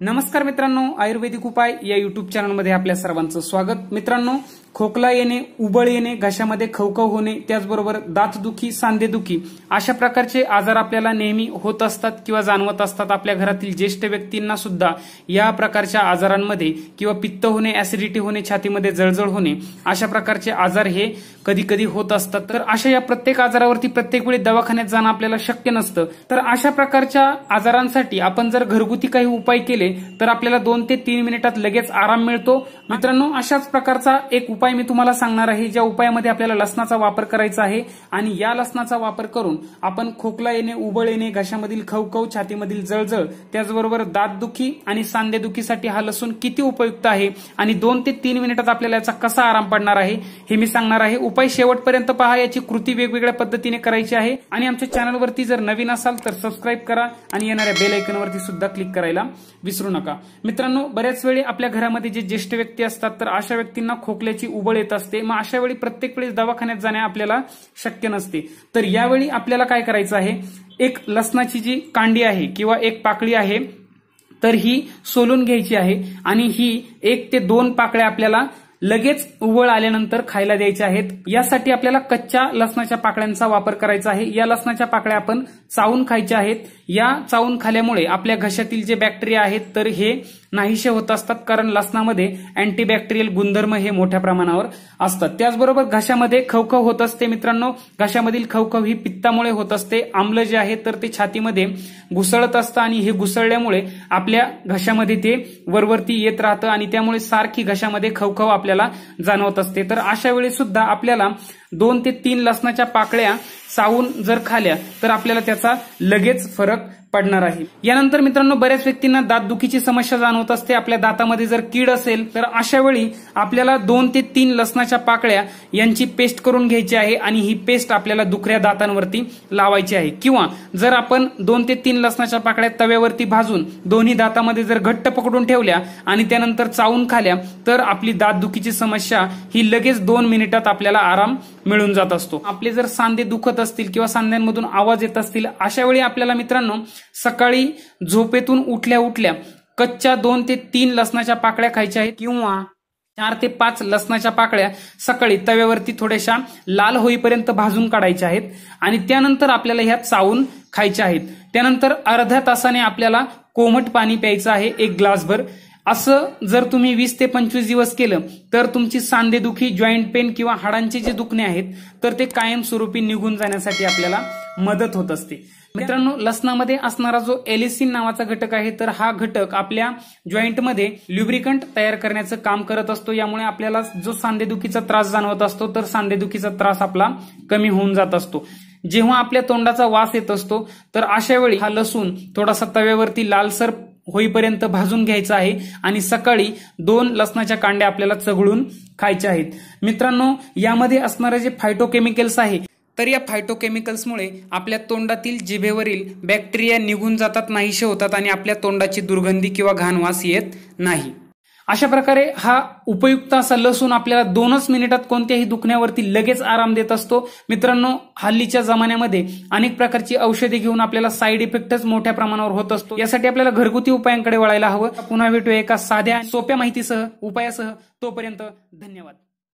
नमस्कार मित्रांनो, आयुर्वेदिक उपाय या युट्यूब चॅनलमध्ये आपल्या सर्वांचं स्वागत। मित्रांनो, खोकला येणे, उबळ येणे, घशामध्ये खवखव होणे, त्याचबरोबर दातदुखी, सांधेदुखी अशा प्रकारचे आजार आपल्याला नेहमी होत असतात किंवा जाणवत असतात। आपल्या घरातील ज्येष्ठ व्यक्तींना सुद्धा या प्रकारच्या आजारांमध्ये किंवा पित्त होणे, ऍसिडिटी होणे, छातीमध्ये जळजळ होणे अशा प्रकारचे आजार हे कधी कधी होत असतात। तर अशा या प्रत्येक आजारावरती प्रत्येक वेळी दवाखान्यात जाणं आपल्याला शक्य नसतं। तर अशा प्रकारच्या आजारांसाठी आपण जर घरगुती काही उपाय केले तर आपल्याला 2 ते 3 मिनिटात लगेच आराम मिळतो। मित्रांनो, अशाच प्रकारचा एक उपाय मी तुम्हाला सांगणार आहे, ज्या उपायामध्ये आपल्याला लसणाचा वापर करायचा आहे आणि या लसणाचा वापर करून आपण खोकला येणे, उबळ येणे, घशामधील खवखव, छातीमधील जळजळ, त्याचबरोबर दातदुखी आणि सांधेदुखीसाठी हा लसूण किती उपयुक्त आहे आणि 2 ते 3 मिनिटात आपल्याला याचा कसा आराम पडणार आहे हे मी सांगणार आहे। उपाय शेवटपर्यंत पहा, याची कृती वेगवेगळ्या पद्धतीने करायची आहे आणि आमच्या चॅनलवरती जर नवीन असाल तर सबस्क्राइब करा आणि येणाऱ्या बेल आयकॉनवरती सुद्धा क्लिक करायला विसरू नका। मित्रांनो, बऱ्याच वेळी आपल्या घरामध्ये जे ज्येष्ठ व्यक्ती असतात तर अशा व्यक्तींना खोकल्याची उबळ येत असते। मग अशा वेळी प्रत्येक वेळेस दवाखान्यात जाणे आपल्याला शक्य नसते। तर यावेळी आपल्याला काय करायचं आहे, एक लसणाची जी कांडी आहे किंवा एक पाकळी आहे तर ही सोलून घ्यायची आहे आणि ही 1 ते 2 पाकळ्या आपल्याला लगेच उबळ आल्यानंतर खायला द्यायचे आहेत। यासाठी आपल्याला कच्च्या लसणाच्या पाकळ्यांचा वापर करायचा आहे। या लसणाच्या पाकळ्या आपण चावून खायच्या आहेत। या चावून खाल्यामुळे आपल्या घशातील जे बॅक्टेरिया आहेत तर हे नाहीसे होत असतात, कारण लसणामध्ये अँटीबॅक्टेरियल गुणधर्म हे मोठ्या प्रमाणावर असतात। त्याचबरोबर घशामध्ये खवखव होत असते। मित्रांनो, घशामधील खवखव ही पित्तामुळे होत असते। आम्ल जे आहे तर ते छातीमध्ये घुसळत असतं आणि हे घुसळल्यामुळे आपल्या घशामध्ये ते वरवरती येत राहतं आणि त्यामुळे सारखी घशामध्ये खवखव आपल्याला जाणवत असते। तर अशा वेळी सुद्धा आपल्याला 2 ते 3 लसणाच्या पाकळ्या चावून जर खाल्या तर आपल्याला त्याचा लगेच फरक पडणार आहे। यानंतर मित्रांनो, बऱ्याच व्यक्तींना दातदुखीची समस्या जाणवत असते। आपल्या दातामध्ये जर कीड असेल तर अशा वेळी आपल्याला 2 ते 3 लसणाच्या पाकळ्या यांची पेस्ट करून घ्यायची आहे आणि ही पेस्ट आपल्याला दुखऱ्या दातांवरती लावायची आहे। किंवा जर आपण 2 ते 3 लसणाच्या पाकळ्या तव्यावरती भाजून दोन्ही दातामध्ये जर घट्ट पकडून ठेवल्या आणि त्यानंतर चावून खाल्या तर आपली दातदुखीची समस्या ही लगेच 2 मिनिटात आपल्याला आराम मिळून जात असतो। आपले जर सांधे दुखत असतील किंवा सांध्यांमधून आवाज येत असतील अशा वेळी आपल्याला मित्रांनो सकाळी झोपेतून उठल्या उठल्या कच्च्या 2 ते 3 लसणाच्या पाकळ्या खायच्या आहेत किंवा 4 ते 5 लसणाच्या पाकळ्या सकाळी तव्यावरती थोड्याशा लाल होईपर्यंत भाजून काढायच्या आहेत आणि त्यानंतर आपल्याला ह्या चावून खायच्या आहेत। त्यानंतर अर्ध्या तासाने आपल्याला कोमट पाणी प्यायचं आहे, 1 ग्लासभर। असं जर तुम्ही 20 ते 25 दिवस केलं तर तुमची सांधेदुखी, जॉईंट पेन किंवा हाडांचे जे दुखणे आहेत तर ते कायमस्वरूपी निघून जाण्यासाठी आपल्याला मदत होत असते। मित्रांनो, लसणामध्ये असणारा जो एलिसिन नावाचा घटक आहे तर हा घटक आपल्या जॉईंटमध्ये ल्युब्रिकंट तयार करण्याचं काम करत असतो। यामुळे आपल्याला जो सांधेदुखीचा त्रास जाणवत असतो तर सांधेदुखीचा त्रास आपला कमी होऊन जात असतो। जेव्हा आपल्या तोंडाचा वास येत असतो तर अशा वेळी हा लसूण थोडासा तव्यावरती लालसर होईपर्यंत भाजून घ्यायचा आहे आणि सकाळी 2 लसणाच्या कांड्या आपल्याला चघळून खायच्या आहेत। मित्रांनो, यामध्ये असणारे जे फायटोकेमिकल्स आहे तर या फायटोकेमिकल्समुळे आपल्या तोंडातील जिभेवरील बॅक्टेरिया निघून जातात, नाहीसे होतात आणि आपल्या तोंडाची दुर्गंधी किंवा घाण वास येत नाही। अशा प्रकारे हा उपयुक्त असा लसूण आपल्याला 2च मिनिटात कोणत्याही दुखण्यावरती लगेच आराम देत असतो। मित्रांनो, हल्लीच्या जमान्यामध्ये अनेक प्रकारची औषधे घेऊन आपल्याला साईड इफेक्टच मोठ्या प्रमाणावर होत असतो। यासाठी आपल्याला घरगुती उपायांकडे वळायला हवं। पुन्हा भेटूया एका साध्या सोप्या माहितीसह, उपायासह। तोपर्यंत धन्यवाद।